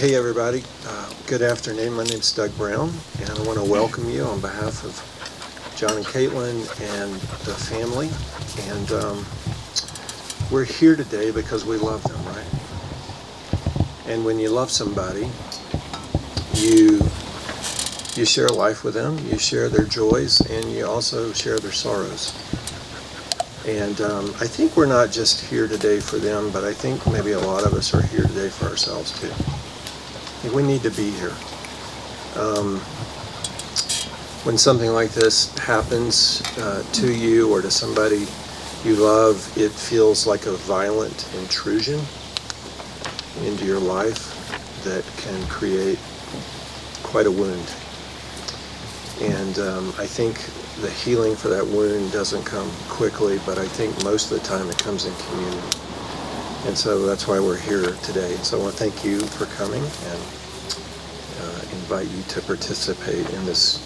Hey everybody, good afternoon. My name's Doug Brown, and I want to welcome you on behalf of John and Caitlin and the family. And we're here today because we love them, right? And when you love somebody, you share life with them, you share their joys, and you also share their sorrows. And I think we're not just here today for them, but I think maybe a lot of us are here today for ourselves too. We need to be here. When something like this happens to you or to somebody you love, it feels like a violent intrusion into your life that can create quite a wound. And I think the healing for that wound doesn't come quickly, but I think most of the time it comes in communion. And so that's why we're here today. So I want to thank you for coming and invite you to participate in this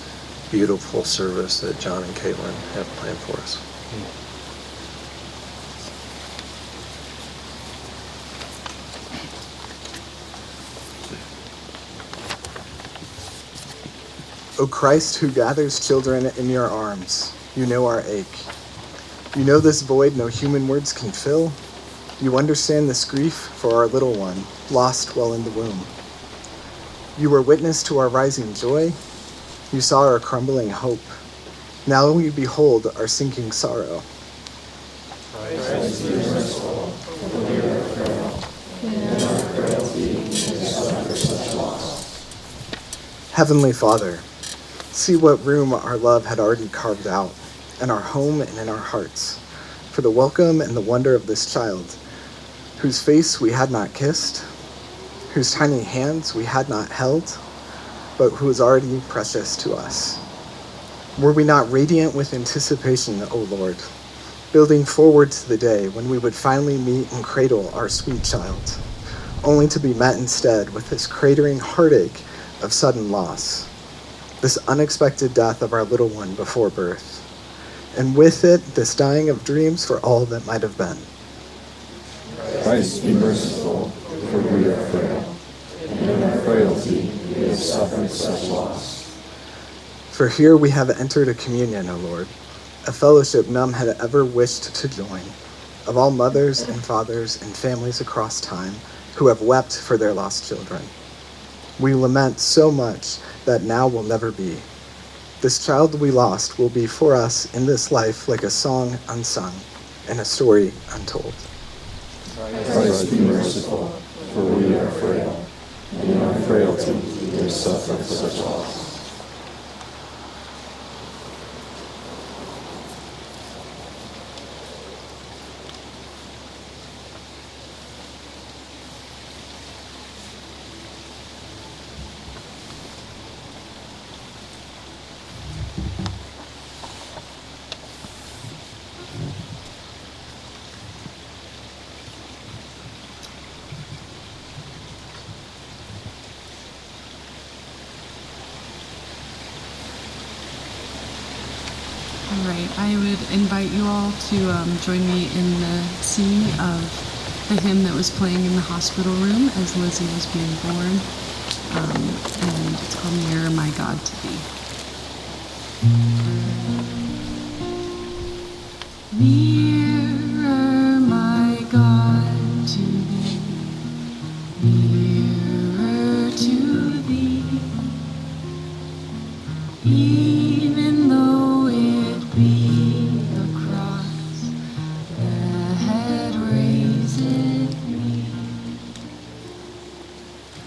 beautiful service that John and Caitlin have planned for us. O Christ, who gathers children in your arms, you know our ache. You know this void no human words can fill. You understand this grief for our little one, lost while in the womb. You were witness to our rising joy. You saw our crumbling hope. Now we behold our sinking sorrow. Christ, be merciful, for we are frail. In our frailty, we suffer such loss. Heavenly Father, see what room our love had already carved out, in our home and in our hearts, for the welcome and the wonder of this child, whose face we had not kissed, whose tiny hands we had not held, but who is already precious to us. Were we not radiant with anticipation, O Lord, building forward to the day when we would finally meet and cradle our sweet child, only to be met instead with this cratering heartache of sudden loss, this unexpected death of our little one before birth, and with it, this dying of dreams for all that might have been. Christ, be merciful, for we are frail. And in our frailty, we have suffered such loss. For here we have entered a communion, O Lord, a fellowship none had ever wished to join, of all mothers and fathers and families across time who have wept for their lost children. We lament so much that now will never be. This child we lost will be for us in this life like a song unsung and a story untold. Christ, be merciful, for we are frail. And in our frailty, we have suffered such loss. All right, I would invite you all to join me in the singing of the hymn that was playing in the hospital room as Lizzie was being born, and it's called Nearer My God to Thee. Nearer, my God, to Thee, nearer to Thee, even though it be a cross that raiseth me,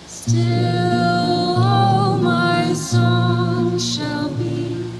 still all my song shall be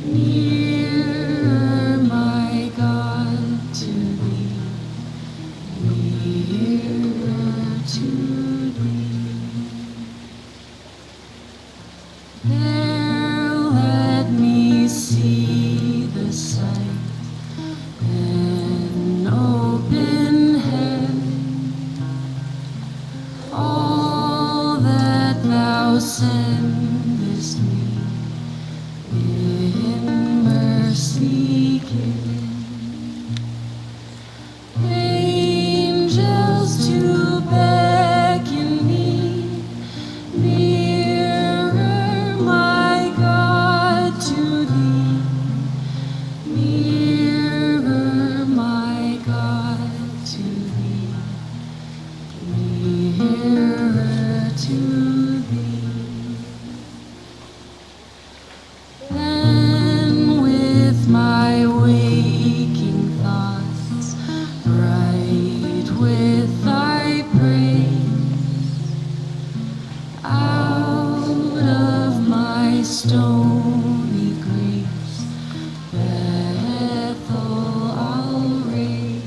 Nearer, my God, to thee. Nearer to thee. There let me see the sight, an open heaven, all that thou sendest me, in mercy given. Angels to beckon me, nearer, my God, to thee. Nearer, my God, to thee. Nearer to thee. Then with my waking thoughts, bright with thy praise, out of my stony graves, Bethel I'll raise.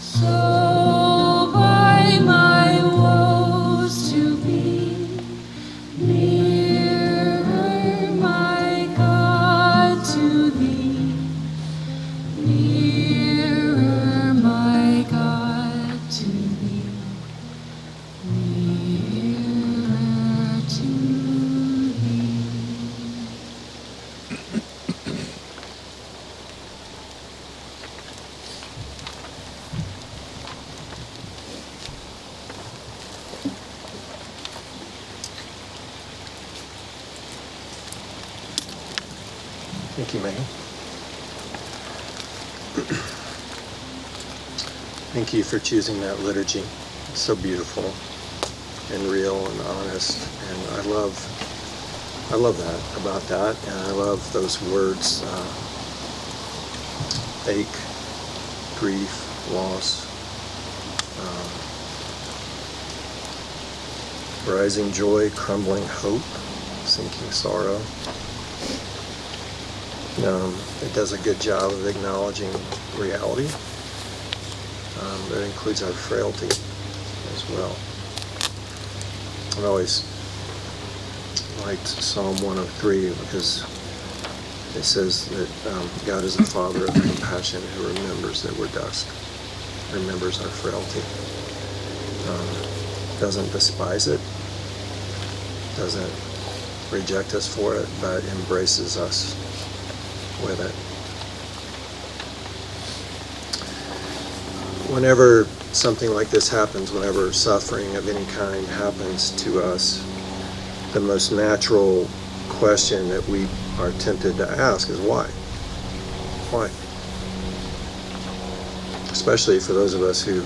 So by my woes to be nearer, my God, to thee. Nearer, my God, to thee. Nearer to thee. Thank you, Megan. Thank you for choosing that liturgy. It's so beautiful and real and honest, and I love that about that, and I love those words: ache, grief, loss, rising joy, crumbling hope, sinking sorrow. It does a good job of acknowledging reality, but it includes our frailty as well. I've always liked Psalm 103 because it says that God is the Father of compassion who remembers that we're dust, remembers our frailty, doesn't despise it, doesn't reject us for it, but embraces us with it. Whenever something like this happens, whenever suffering of any kind happens to us, the most natural question that we are tempted to ask is why? Why? Especially for those of us who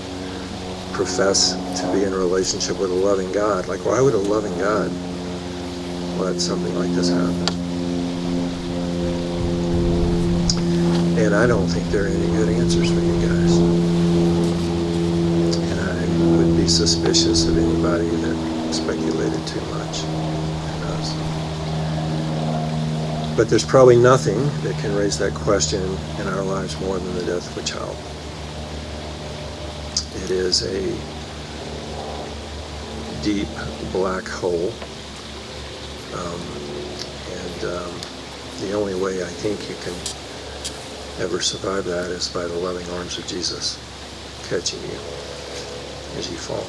profess to be in a relationship with a loving God. Like, why would a loving God let something like this happen? And I don't think there are any good answers for you guys. And I would be suspicious of anybody that speculated too much in us. But there's probably nothing that can raise that question in our lives more than the death of a child. It is a deep black hole. The only way I think you can ever survive that is by the loving arms of Jesus catching you as you fall.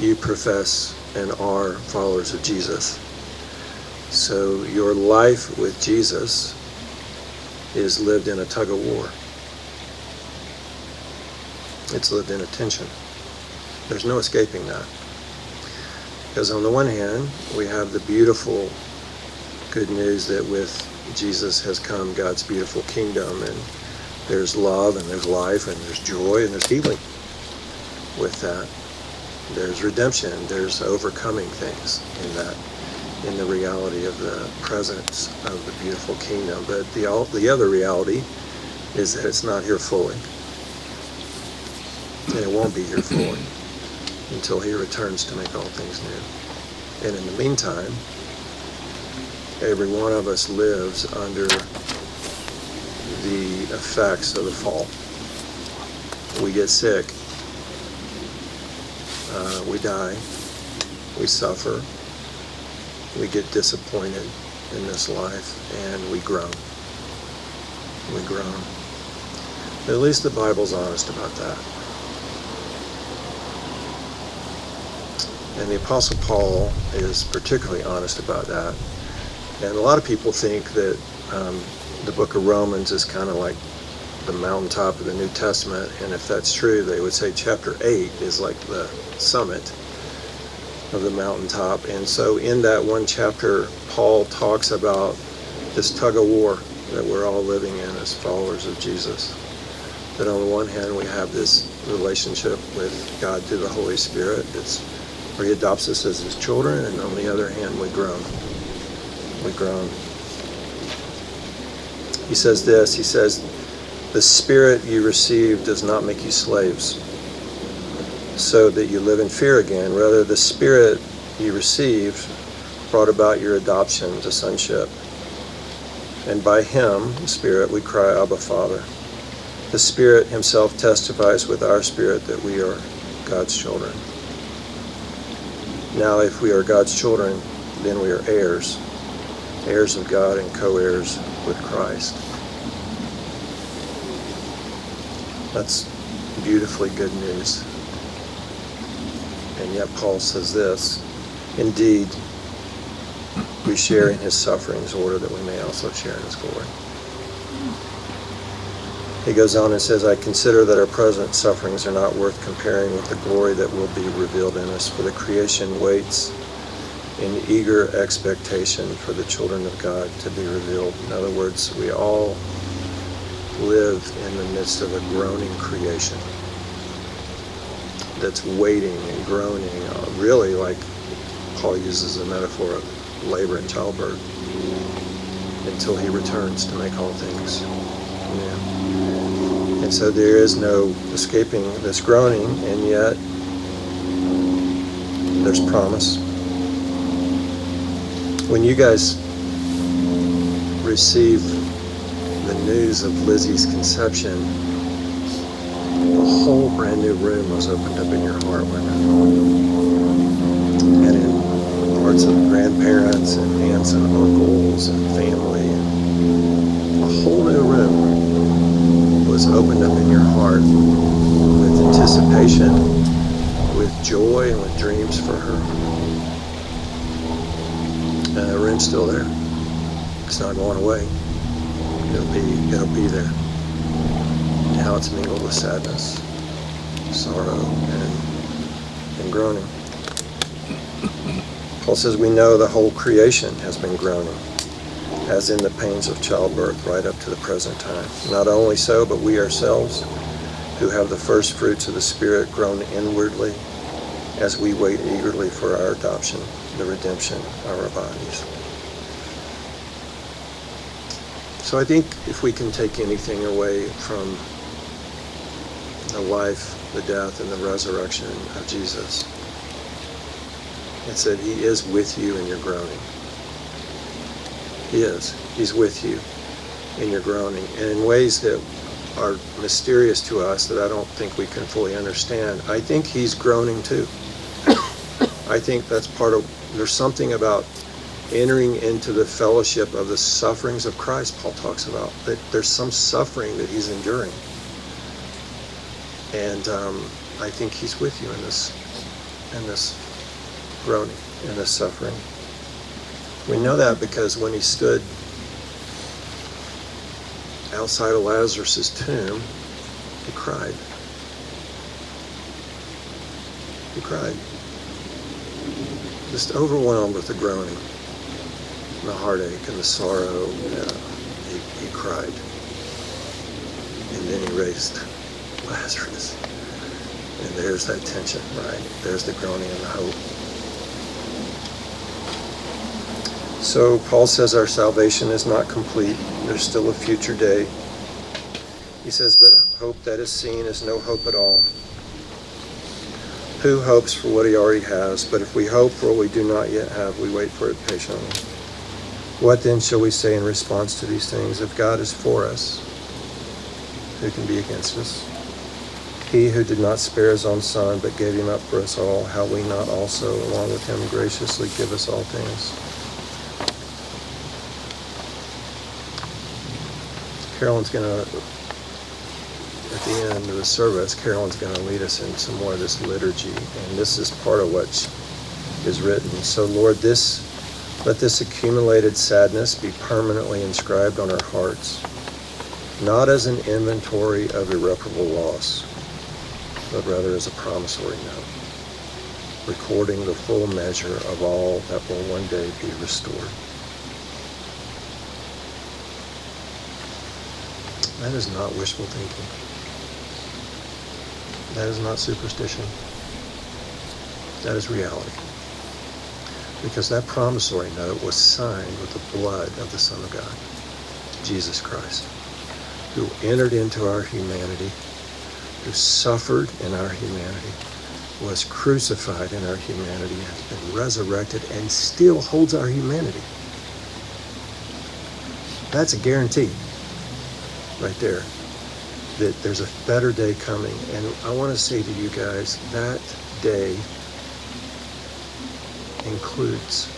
You profess and are followers of Jesus. So your life with Jesus is lived in a tug of war. It's lived in a tension. There's no escaping that. Because on the one hand, we have the beautiful good news that with Jesus has come God's beautiful kingdom, and there's love, and there's life, and there's joy, and there's healing with that. There's redemption, there's overcoming things in that, in the reality of the presence of the beautiful kingdom. But the other reality is that it's not here fully. And it won't be here fully until he returns to make all things new. And in the meantime, every one of us lives under the effects of the fall. We get sick, we die, we suffer, we get disappointed in this life, and we groan. We groan. At least the Bible's honest about that. And the Apostle Paul is particularly honest about that. And a lot of people think that the book of Romans is kind of like the mountaintop of the New Testament, and if that's true, they would say chapter 8 is like the summit of the mountaintop. And so in that one chapter, Paul talks about this tug of war that we're all living in as followers of Jesus. That on the one hand, we have this relationship with God through the Holy Spirit, where he adopts us as his children, and on the other hand, we groan. We groan. He says this, he says, the Spirit you received does not make you slaves, so that you live in fear again. Rather, the Spirit you received brought about your adoption to sonship. And by him, the Spirit, we cry, Abba, Father. The Spirit himself testifies with our spirit that we are God's children. Now, if we are God's children, then we are heirs, heirs of God and co-heirs with Christ. That's beautifully good news. And yet Paul says this, indeed, we share in his sufferings in order that we may also share in his glory. He goes on and says, I consider that our present sufferings are not worth comparing with the glory that will be revealed in us, for the creation waits in eager expectation for the children of God to be revealed. In other words, we all live in the midst of a groaning creation that's waiting and groaning, really like Paul uses the metaphor of labor and childbirth, until he returns to make all things new. And so there is no escaping this groaning, and yet there's promise. When you guys receive the news of Lizzie's conception, a whole brand new room was opened up in your heart, and in hearts of grandparents and aunts and uncles and family, and a whole new room was opened up in your heart with anticipation, with joy, and with dreams for her. And the room's still there. It's not going away. It'll be there. Now it's mingled with sadness, sorrow, and groaning. Paul says we know the whole creation has been groaning, as in the pains of childbirth right up to the present time. Not only so, but we ourselves, who have the first fruits of the Spirit, groan inwardly as we wait eagerly for our adoption, the redemption of our bodies. So I think if we can take anything away from the life, the death, and the resurrection of Jesus, it's that he is with you in your groaning. He is. He's with you in your groaning. And in ways that are mysterious to us that I don't think we can fully understand, I think he's groaning too. I think that's part of, there's something about entering into the fellowship of the sufferings of Christ, Paul talks about, that there's some suffering that he's enduring. And I think he's with you in this groaning, in this suffering. We know that because when he stood outside of Lazarus' tomb, he cried. He cried. Just overwhelmed with the groaning, and the heartache, and the sorrow. He cried. And then he raised Lazarus. And there's that tension, right? There's the groaning and the hope. So Paul says our salvation is not complete. There's still a future day. He says, but hope that is seen is no hope at all. Who hopes for what he already has? But if we hope for what we do not yet have, we wait for it patiently. What then shall we say in response to these things? If God is for us, who can be against us? He who did not spare his own son, but gave him up for us all, how we not also, along with him, graciously give us all things? Carolyn's going to, at the end of the service, Carolyn's going to lead us in some more of this liturgy, and this is part of what is written. So, Lord, let this accumulated sadness be permanently inscribed on our hearts, not as an inventory of irreparable loss, but rather as a promissory note, recording the full measure of all that will one day be restored. That is not wishful thinking. That is not superstition. That is reality. Because that promissory note was signed with the blood of the Son of God, Jesus Christ, who entered into our humanity, who suffered in our humanity, was crucified in our humanity, has been resurrected, and still holds our humanity. That's a guarantee right there that there's a better day coming. And I want to say to you guys, that day includes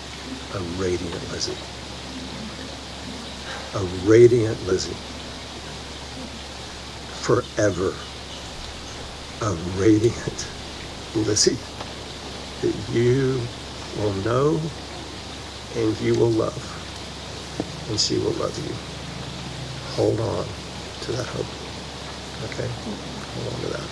a radiant Lizzie. A radiant Lizzie. Forever. A radiant Lizzie that you will know and you will love, and she will love you. Hold on to that hope. Okay? Hold on to that.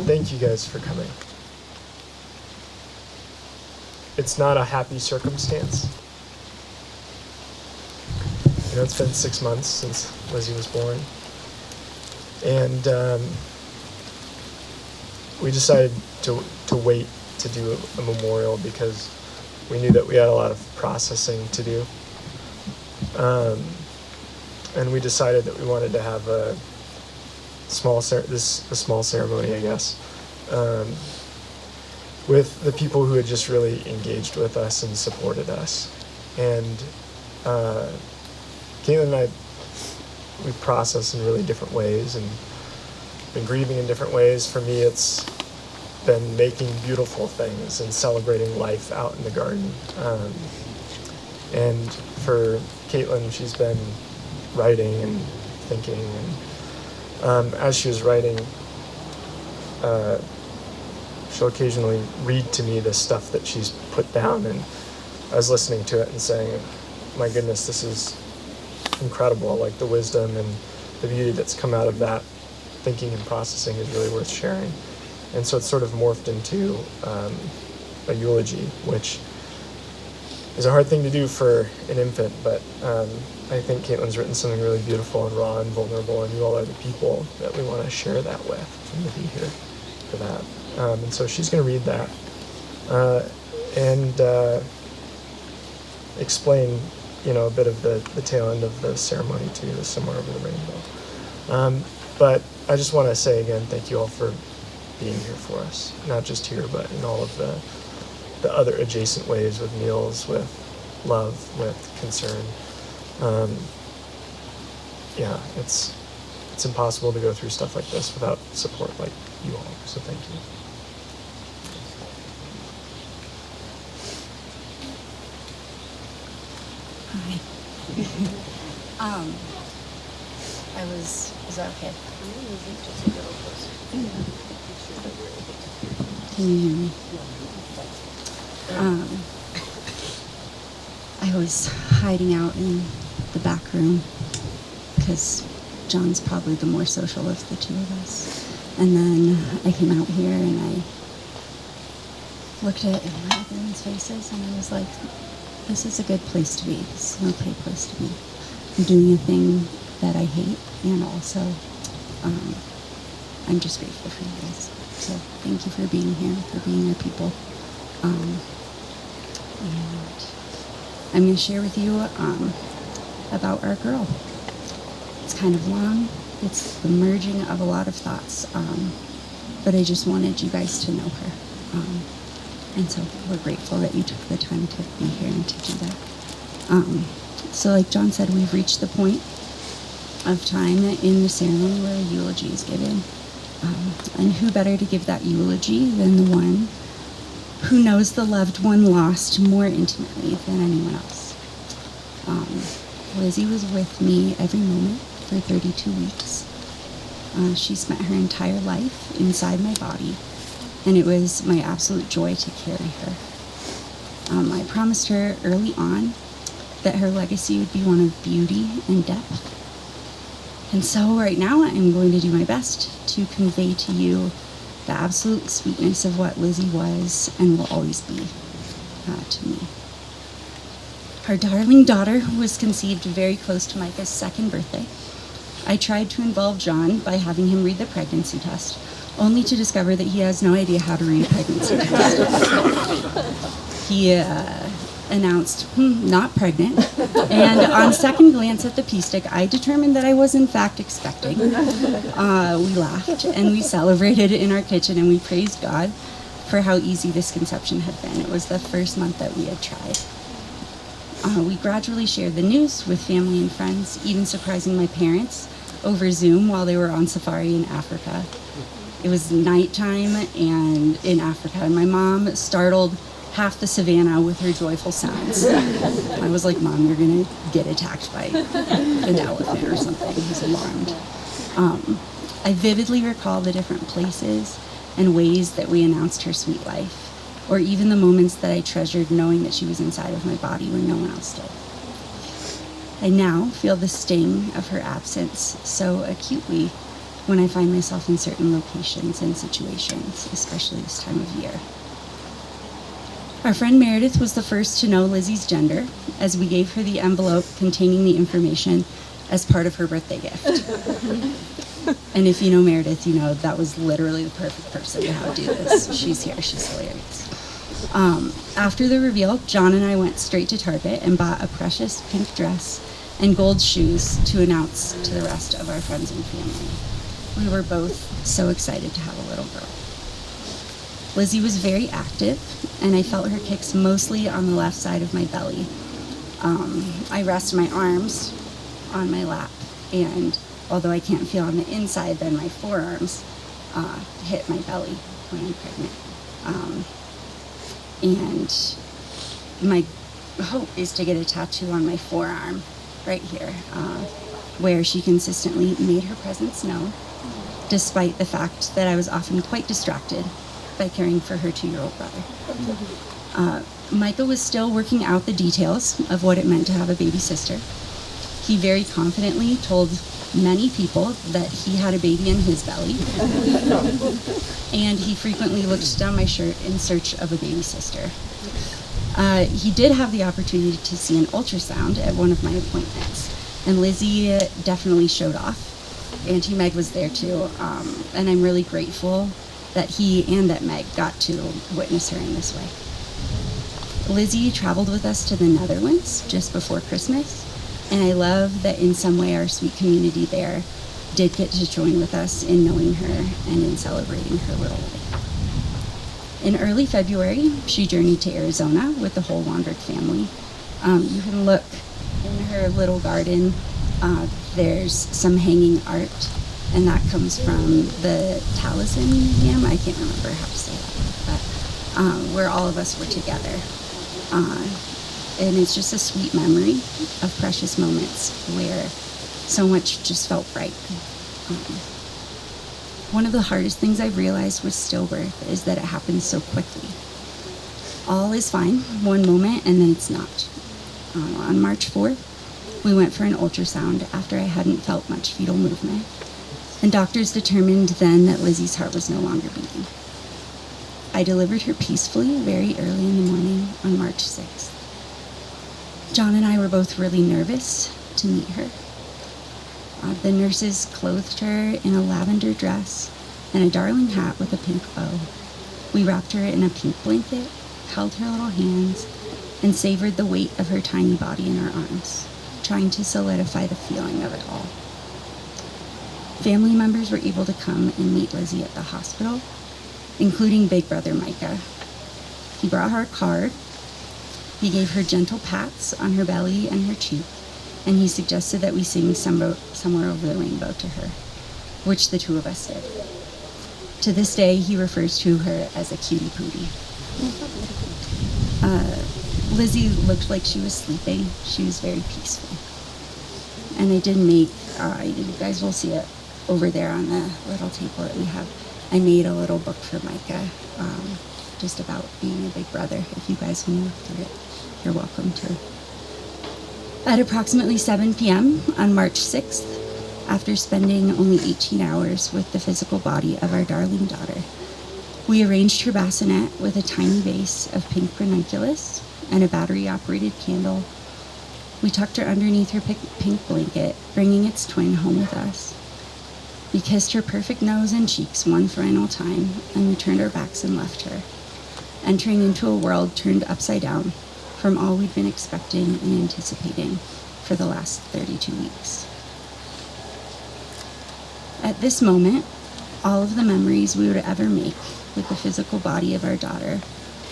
Thank you guys for coming. It's not a happy circumstance. You know, it's been 6 months since Lizzie was born. And we decided to wait to do a memorial because we knew that we had a lot of processing to do. And we decided that we wanted to have a small ceremony, I guess, with the people who had just really engaged with us and supported us. And Caitlin and I, we process in really different ways and been grieving in different ways. For me, it's been making beautiful things and celebrating life out in the garden. And for Caitlin, she's been writing and thinking, and as she was writing, she'll occasionally read to me the stuff that she's put down, and I was listening to it and saying, my goodness, this is incredible. Like, the wisdom and the beauty that's come out of that thinking and processing is really worth sharing. And so it's sort of morphed into a eulogy, which is a hard thing to do for an infant, but I think Caitlin's written something really beautiful and raw and vulnerable, and you all are the people that we want to share that with and to be here for that. And so she's going to read that and explain, you know, a bit of the tail end of the ceremony to the Somewhere Over the Rainbow. But I just want to say again, thank you all for being here for us, not just here, but in all of the other adjacent ways, with meals, with love, with concern. Yeah, it's impossible to go through stuff like this without support like you all, so thank you. Hi. Is that okay? Just a little closer. Can you hear me? I was hiding out in the back room because John's probably the more social of the two of us. And then I came out here and I looked at everyone's faces and I was like, this is a good place to be. This is an okay place to be. I'm doing a thing that I hate, and also I'm just grateful for you guys. So thank you for being here, for being our people. And I'm going to share with you about our girl. It's kind of long. It's the merging of a lot of thoughts. But I just wanted you guys to know her. And so we're grateful that you took the time to be here and to do that. So like John said, we've reached the point of time in the ceremony where a eulogy is given. And who better to give that eulogy than the one who knows the loved one lost more intimately than anyone else. Lizzie was with me every moment for 32 weeks. She spent her entire life inside my body, and it was my absolute joy to carry her. I promised her early on that her legacy would be one of beauty and depth. And so right now I'm going to do my best to convey to you the absolute sweetness of what Lizzie was and will always be to me. Our darling daughter was conceived very close to Micah's second birthday. I tried to involve John by having him read the pregnancy test, only to discover that he has no idea how to read a pregnancy test. He announced, not pregnant, and on second glance at the pea stick, I determined that I was in fact expecting. We laughed and we celebrated in our kitchen and we praised God for how easy this conception had been. It was the first month that we had tried. We gradually shared the news with family and friends, even surprising my parents over Zoom while they were on safari in Africa. It was nighttime and in Africa, and my mom startled half the savannah with her joyful sounds. I was like, Mom, you're gonna get attacked by an elephant or something. I was alarmed. I vividly recall the different places and ways that we announced her sweet life, or even the moments that I treasured knowing that she was inside of my body when no one else did. I now feel the sting of her absence so acutely when I find myself in certain locations and situations, especially this time of year. Our friend Meredith was the first to know Lizzie's gender, as we gave her the envelope containing the information as part of her birthday gift. And if you know Meredith, you know that was literally the perfect person to how to do this. She's here, she's hilarious. After the reveal, John and I went straight to Target and bought a precious pink dress and gold shoes to announce to the rest of our friends and family. We were both so excited to have a little girl. Lizzie was very active, and I felt her kicks mostly on the left side of my belly. I rest my arms on my lap, and although I can't feel on the inside, then my forearms hit my belly when I'm pregnant. And my hope is to get a tattoo on my forearm right here, where she consistently made her presence known, despite the fact that I was often quite distracted by caring for her 2-year-old brother. Micah was still working out the details of what it meant to have a baby sister. He very confidently told many people that he had a baby in his belly, and he frequently looked down my shirt in search of a baby sister. He did have the opportunity to see an ultrasound at one of my appointments, and Lizzie definitely showed off. Auntie Meg was there too, and I'm really grateful that he and that Meg got to witness her in this way. Lizzie traveled with us to the Netherlands just before Christmas, and I love that in some way our sweet community there did get to join with us in knowing her and in celebrating her little life. In early February, she journeyed to Arizona with the whole Wanberg family. You can look in her little garden. There's some hanging art, and that comes from the Taliesin Museum. I can't remember how to say that, but where all of us were together. And it's just a sweet memory of precious moments where so much just felt right. One of the hardest things I've realized with stillbirth is that it happens so quickly. All is fine one moment and then it's not. On March 4th, we went for an ultrasound after I hadn't felt much fetal movement, and doctors determined then that Lizzie's heart was no longer beating. I delivered her peacefully very early in the morning on March 6th. John and I were both really nervous to meet her. The nurses clothed her in a lavender dress and a darling hat with a pink bow. We wrapped her in a pink blanket, held her little hands, and savored the weight of her tiny body in our arms, trying to solidify the feeling of it all. Family members were able to come and meet Lizzie at the hospital, including Big Brother Micah. He brought her a card. He gave her gentle pats on her belly and her cheek, and he suggested that we sing Somewhere Over the Rainbow to her, which the two of us did. To this day, he refers to her as a cutie pootie. Lizzie looked like she was sleeping. She was very peaceful. And I did make, you guys will see it over there on the little table that we have. I made a little book for Micah, just about being a big brother. If you guys want to look through it, you're welcome to. At approximately 7 p.m. on March 6th, after spending only 18 hours with the physical body of our darling daughter, we arranged her bassinet with a tiny vase of pink ranunculus and a battery-operated candle. We tucked her underneath her pink blanket, bringing its twin home with us. We kissed her perfect nose and cheeks one final time, and we turned our backs and left her, entering into a world turned upside down from all we'd been expecting and anticipating for the last 32 weeks. At this moment, all of the memories we would ever make with the physical body of our daughter,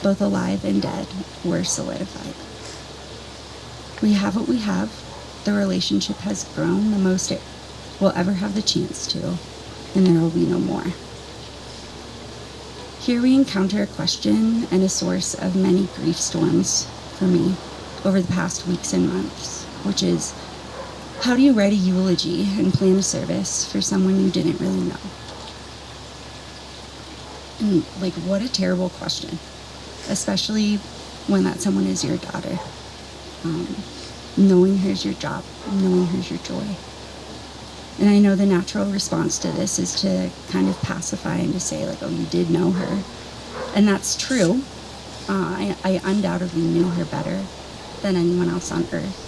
both alive and dead, were solidified. We have what we have. The relationship has grown the most it will ever have the chance to, and there will be no more. Here we encounter a question and a source of many grief storms for me over the past weeks and months, which is, how do you write a eulogy and plan a service for someone you didn't really know? And what a terrible question, especially when that someone is your daughter. Knowing her's your job, knowing her's your joy. And I know the natural response to this is to kind of pacify and to say, oh, you did know her. And that's true. I undoubtedly knew her better than anyone else on earth.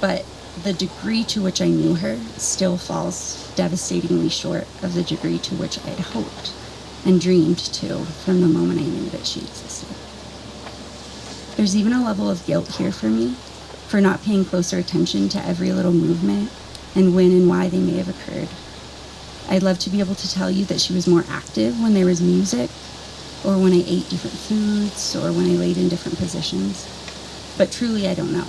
But the degree to which I knew her still falls devastatingly short of the degree to which I had hoped and dreamed to from the moment I knew that she existed. There's even a level of guilt here for me for not paying closer attention to every little movement and when and why they may have occurred. I'd love to be able to tell you that she was more active when there was music, or when I ate different foods, or when I laid in different positions. But truly, I don't know.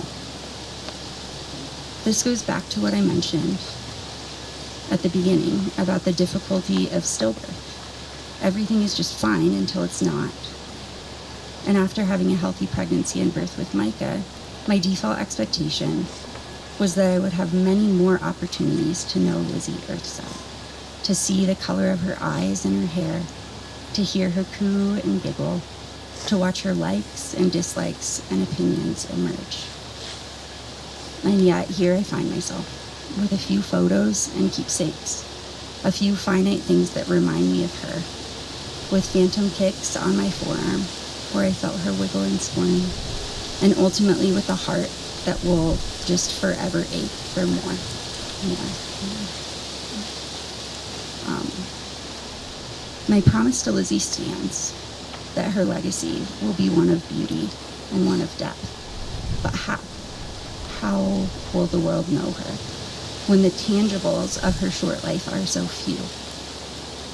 This goes back to what I mentioned at the beginning about the difficulty of stillbirth. Everything is just fine until it's not. And after having a healthy pregnancy and birth with Micah, my default expectation was that I would have many more opportunities to know Lizzie Earthside, to see the color of her eyes and her hair, to hear her coo and giggle, to watch her likes and dislikes and opinions emerge. And yet here I find myself with a few photos and keepsakes, a few finite things that remind me of her, with phantom kicks on my forearm where I felt her wiggle and squirm, and ultimately with a heart that will just forever ache for more. My promise to Lizzie stands, that her legacy will be one of beauty and one of depth. But how? How will the world know her when the tangibles of her short life are so few,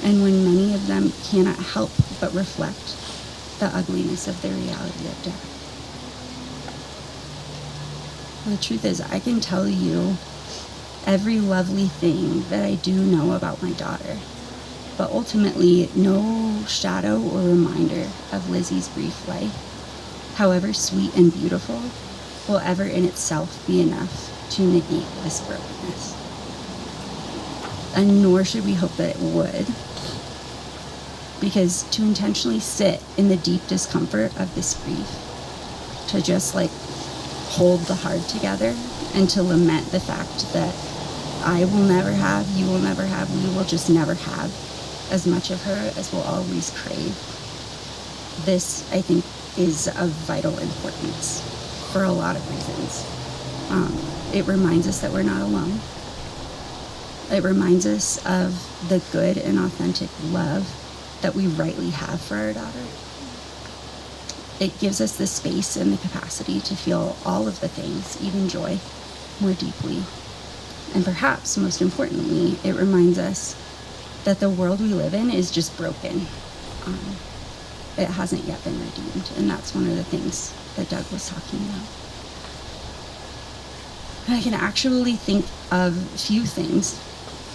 and when many of them cannot help but reflect the ugliness of the reality of death? The truth is, I can tell you every lovely thing that I do know about my daughter, but ultimately no shadow or reminder of Lizzie's brief life, however sweet and beautiful, will ever in itself be enough to negate this brokenness. And nor should we hope that it would, because to intentionally sit in the deep discomfort of this grief, to just hold the heart together and to lament the fact that I will never have, you will never have, we will just never have as much of her as we'll always crave. This, I think, is of vital importance for a lot of reasons. It reminds us that we're not alone. It reminds us of the good and authentic love that we rightly have for our daughter. It gives us the space and the capacity to feel all of the things, even joy, more deeply. And perhaps most importantly, it reminds us that the world we live in is just broken. It hasn't yet been redeemed, and that's one of the things that Doug was talking about. I can actually think of few things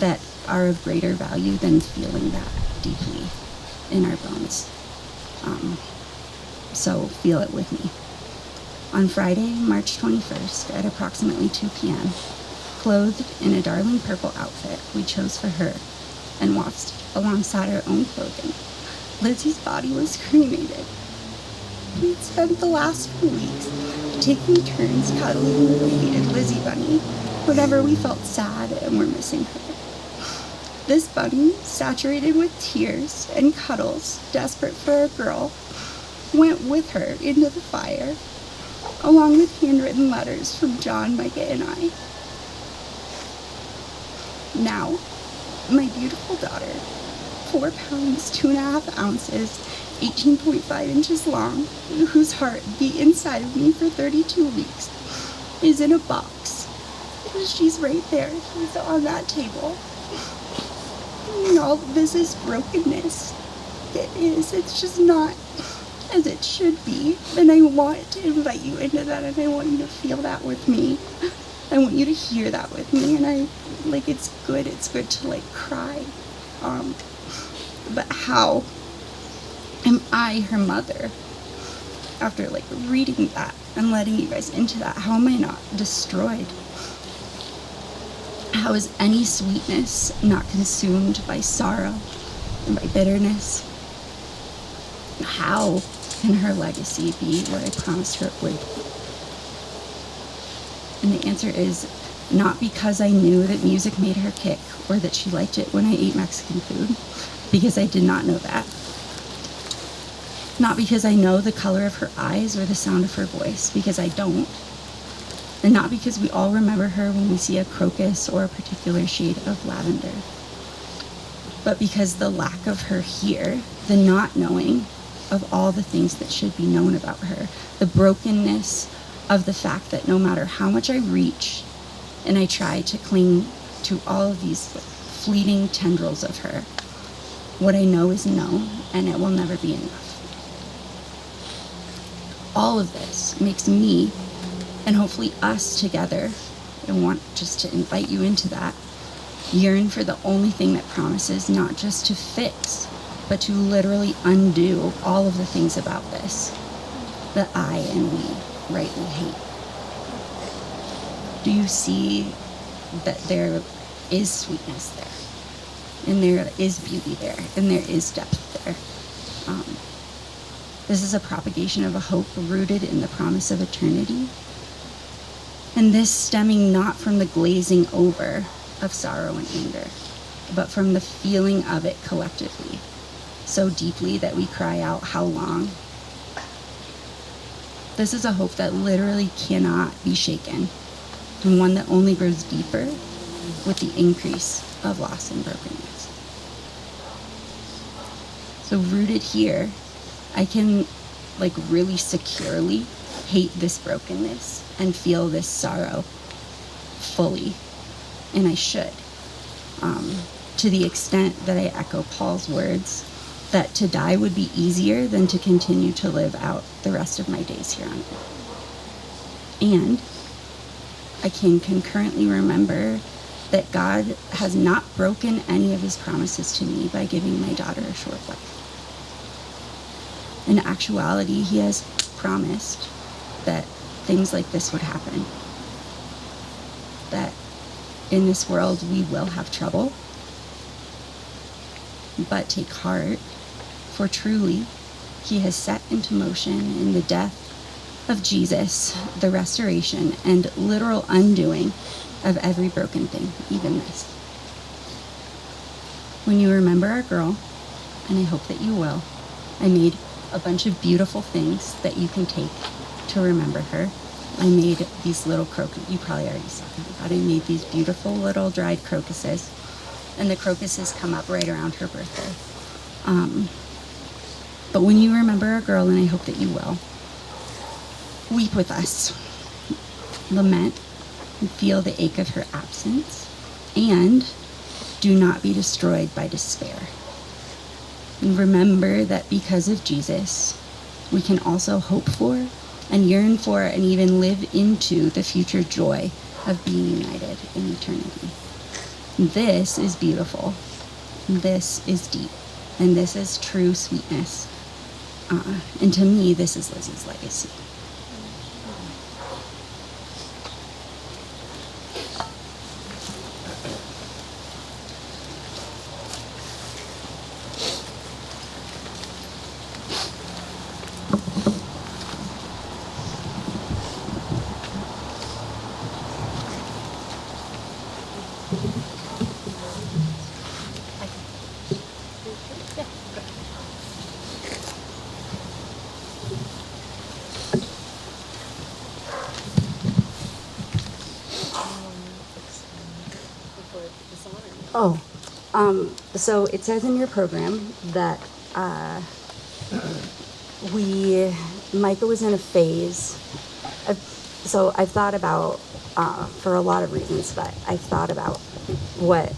that are of greater value than feeling that deeply in our bones. So feel it with me. On Friday, March 21st, at approximately 2 p.m., clothed in a darling purple outfit we chose for her and washed alongside our own clothing, Lizzie's body was cremated. We'd spent the last few weeks taking turns cuddling the faded Lizzie bunny whenever we felt sad and were missing her. This bunny, saturated with tears and cuddles, desperate for a girl, went with her into the fire, along with handwritten letters from John, Micah, and I. Now, my beautiful daughter, 4 pounds, 2.5 ounces, 18.5 inches long, whose heart beat inside of me for 32 weeks, is in a box. She's right there. She's on that table. And all of this is brokenness. It is. It's just not as it should be. And I want to invite you into that, and I want you to feel that with me. I want you to hear that with me. And it's good to cry. But how am I, her mother, after reading that and letting you guys into that, how am I not destroyed? How is any sweetness not consumed by sorrow and by bitterness? How can her legacy be what I promised her it would be? And the answer is not because I knew that music made her kick or that she liked it when I ate Mexican food, because I did not know that. Not because I know the color of her eyes or the sound of her voice, because I don't. And not because we all remember her when we see a crocus or a particular shade of lavender. But because the lack of her here, the not knowing of all the things that should be known about her, the brokenness of the fact that no matter how much I reach and I try to cling to all of these fleeting tendrils of her, what I know is no, and it will never be enough. All of this makes me, and hopefully us together, and want just to invite you into that, yearn for the only thing that promises not just to fix, but to literally undo all of the things about this that I and we rightly hate. Do you see that there is sweetness there, and there is beauty there, and there is depth there? This is a propagation of a hope rooted in the promise of eternity, and this stemming not from the glazing over of sorrow and anger, but from the feeling of it collectively, so deeply that we cry out, how long? This is a hope that literally cannot be shaken, and one that only grows deeper with the increase of loss and brokenness. So rooted here, I can really securely hate this brokenness and feel this sorrow fully, and I should, to the extent that I echo Paul's words that to die would be easier than to continue to live out the rest of my days here on earth. And I can concurrently remember that God has not broken any of his promises to me by giving my daughter a short life. In actuality, he has promised that things like this would happen. That in this world we will have trouble, but take heart, for truly he has set into motion in the death of Jesus the restoration and literal undoing of every broken thing, even this. When you remember our girl, and I hope that you will, I made a bunch of beautiful things that you can take to remember her. I made these little crocuses. You probably already saw them, but I made these beautiful little dried crocuses and the crocuses come up right around her birthday. But when you remember a girl, and I hope that you will, weep with us, lament, and feel the ache of her absence, and do not be destroyed by despair. And remember that because of Jesus, we can also hope for and yearn for and even live into the future joy of being united in eternity. This is beautiful. This is deep. And this is true sweetness. And to me, this is Lizzie's legacy. So it says in your program that Micah was in a phase so I've thought about, for a lot of reasons, but I've thought about what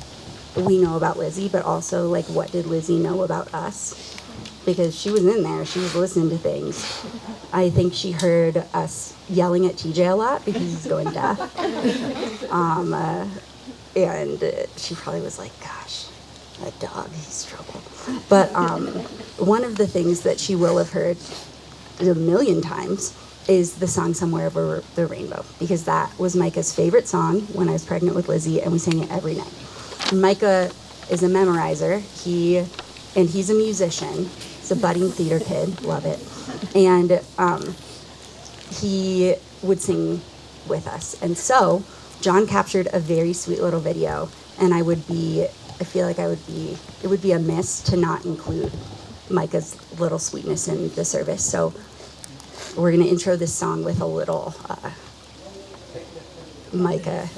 we know about Lizzie, but also, like, what did Lizzie know about us? Because she was in there, she was listening to things. I think she heard us yelling at TJ a lot because he's going deaf. And she probably was like, gosh, that dog, he's trouble. But one of the things that she will have heard a million times is the song Somewhere Over the Rainbow, because that was Micah's favorite song when I was pregnant with Lizzie, and we sang it every night. Micah is a memorizer. He's a musician. He's a budding theater kid. Love it. And he would sing with us. And so John captured a very sweet little video, and it would be amiss to not include Micah's little sweetness in the service. So we're going to intro this song with a little Micah.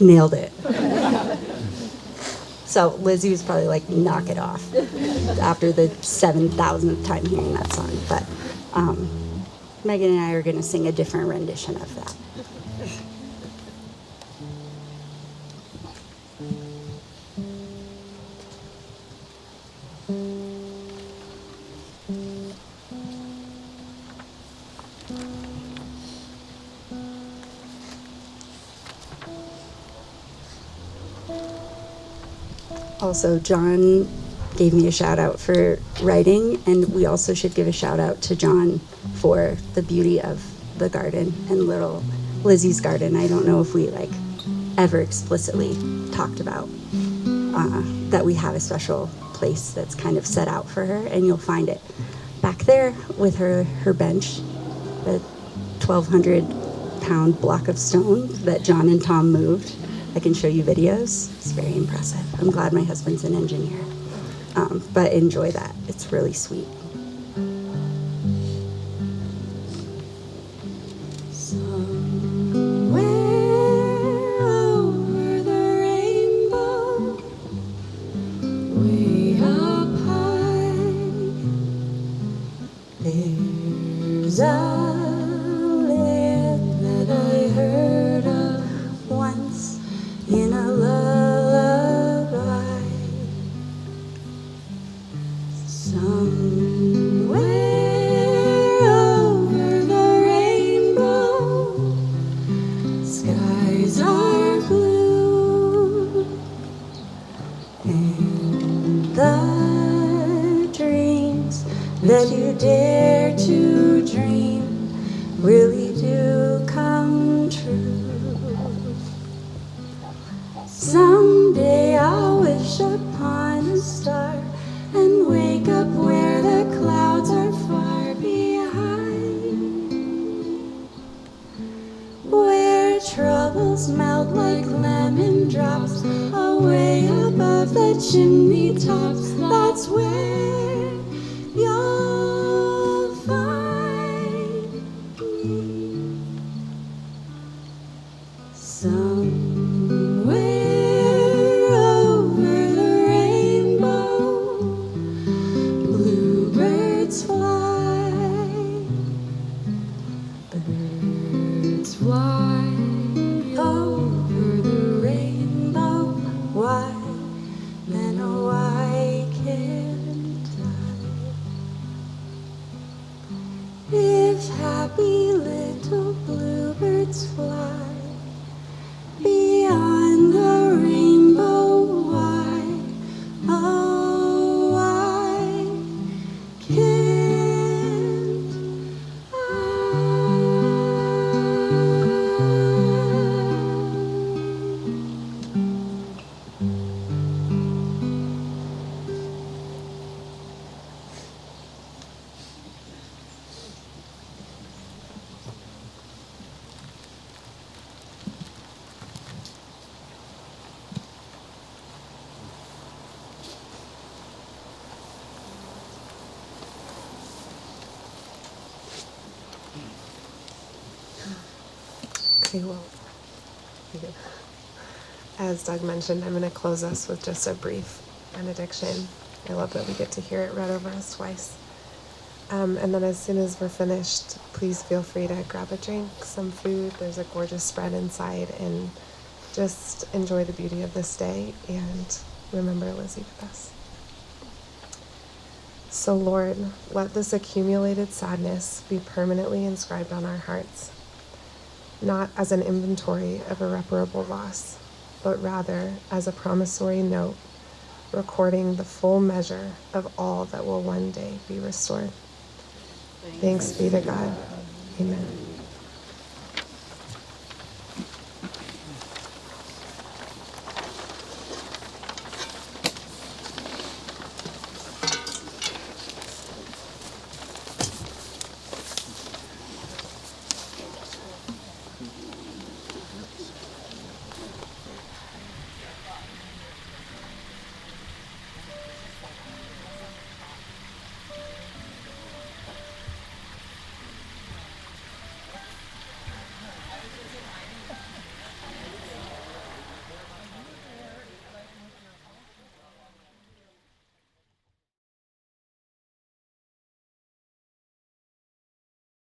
Nailed it. So Lizzie was probably like, knock it off after the 7,000th time hearing that song. But Megan and I are going to sing a different rendition of that. Also, John gave me a shout out for writing, and we also should give a shout out to John for the beauty of the garden and little Lizzie's garden. I don't know if we ever explicitly talked about that we have a special place that's kind of set out for her, and you'll find it back there with her bench, the 1,200-pound block of stone that John and Tom moved. I can show you videos. It's very impressive. I'm glad my husband's an engineer. But enjoy that. It's really sweet. Somewhere over the rainbow, way up high, there's a land that I heard of once in a lullaby. dare to dream really do come true. Someday I'll wish upon a star and wake up where the clouds are far behind, where troubles melt like lemon drops away above the chimney tops. That's where you'll find me. Somewhere over the rainbow, bluebirds fly. Birds fly over the rainbow. Why, then why can't I? If happy little bluebirds fly beyond the rainbow, why, oh, why can't I? Okay, well, as Doug mentioned, I'm going to close us with just a brief benediction. I love that we get to hear it read over us twice. And then as soon as we're finished, please feel free to grab a drink, some food. There's a gorgeous spread inside, and just enjoy the beauty of this day and remember Lizzie with us. So Lord, let this accumulated sadness be permanently inscribed on our hearts, not as an inventory of irreparable loss, but rather as a promissory note recording the full measure of all that will one day be restored. Thanks be to God. Amen.